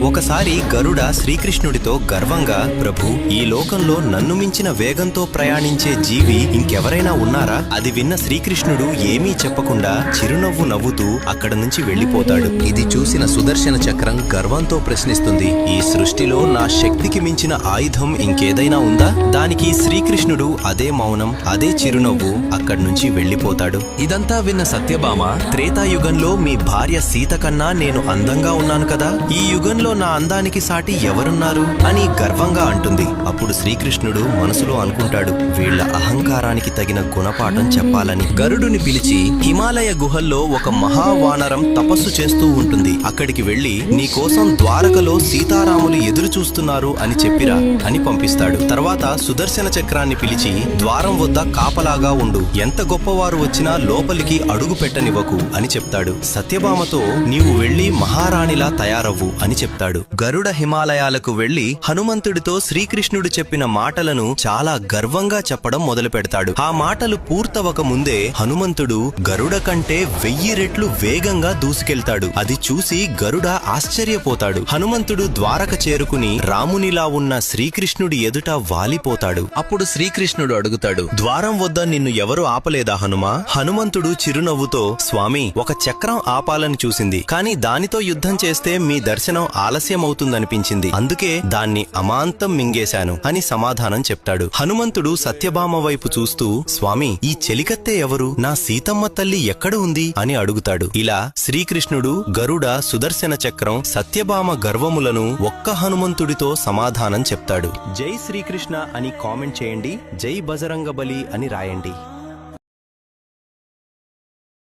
ఒకసారి గరుడ శ్రీకృష్ణుడితో గర్వంగా, ప్రభు, ఈ లోకంలో నన్ను మించిన వేగంతో ప్రయాణించే జీవి ఇంకెవరైనా ఉన్నారా? అది విన్న శ్రీకృష్ణుడు ఏమీ చెప్పకుండా చిరునవ్వు నవ్వుతూ అక్కడ నుంచి వెళ్లిపోతాడు. ఇది చూసిన సుదర్శన చక్రం గర్వంతో ప్రశ్నిస్తుంది, ఈ సృష్టిలో నా శక్తికి మించిన ఆయుధం ఇంకేదైనా ఉందా? దానికి శ్రీకృష్ణుడు అదే మౌనం, అదే చిరునవ్వు, అక్కడి నుంచి వెళ్లిపోతాడు. ఇదంతా విన్న సత్యభామ, త్రేతాయుగంలో మీ భార్య సీత కన్నా నేను అందంగా ఉన్నాను కదా, ఈ యుగంలో నా అందానికి సాటి ఎవరున్నారు అని గర్వంగా అంటుంది. అప్పుడు శ్రీకృష్ణుడు మనసులో అనుకుంటాడు, వీళ్ల అహంకారానికి తగిన గుణపాఠం చెప్పాలని. గరుడుని పిలిచి, హిమాలయ గుహల్లో ఒక మహావానరం తపస్సు చేస్తూ ఉంటుంది, అక్కడికి వెళ్లి నీకోసం ద్వారకలో సీతారాములు ఎదురు చూస్తున్నారు అని చెప్పిరా అని పంపిస్తాడు. తర్వాత సుదర్శన చక్రాన్ని పిలిచి, ద్వారం వద్ద కాపలాగా ఉండు, ఎంత గొప్పవారు వచ్చినా లోపలికి అడుగు పెట్టనివ్వకు అని చెప్తాడు. సత్యభామతో, నీవు వెళ్లి మహారాణిలా తయారవ్వు అని చెప్తాడు. గరుడ హిమాలయాలకు వెళ్లి హనుమంతుడితో శ్రీకృష్ణుడు చెప్పిన మాటలను చాలా గర్వంగా చెప్పడం మొదలు పెడతాడు. ఆ మాటలు పూర్తవక ముందే హనుమంతుడు గరుడ కంటే 1000 రెట్లు వేగంగా దూసుకెళ్తాడు. అది చూసి గరుడ ఆశ్చర్యపోతాడు. హనుమంతుడు ద్వారక చేరుకుని రామునిలా ఉన్న శ్రీకృష్ణుడి ఎదుట వాలిపోతాడు. అప్పుడు శ్రీకృష్ణుడు అడుగుతాడు, ద్వారం వద్ద నిన్ను ఎవరు ఆపలేదా హనుమా? హనుమంతుడు చిరునవ్వుతో, స్వామి, ఒక చక్రం ఆపాలని చూసింది, కాని దానితో యుద్ధం చేస్తే మీ దర్శనం ఆలస్యమవుతుందనిపించింది, అందుకే దాన్ని అమాంతం మింగేశాను అని సమాధానం చెప్తాడు. హనుమంతుడు సత్యభామ వైపు చూస్తూ, స్వామి, ఈ చెలికత్తె ఎవరు? నా సీతమ్మ తల్లి ఎక్కడ ఉంది అని అడుగుతాడు. ఇలా శ్రీకృష్ణుడు, గరుడ, సుదర్శన చక్రం, సత్యభామ గర్వములను ఒక్క హనుమంతుడితో సమాధానం చెప్తాడు. జై శ్రీకృష్ణ అని కామెంట్ చేయండి, జై బజరంగబలి అని రాయండి.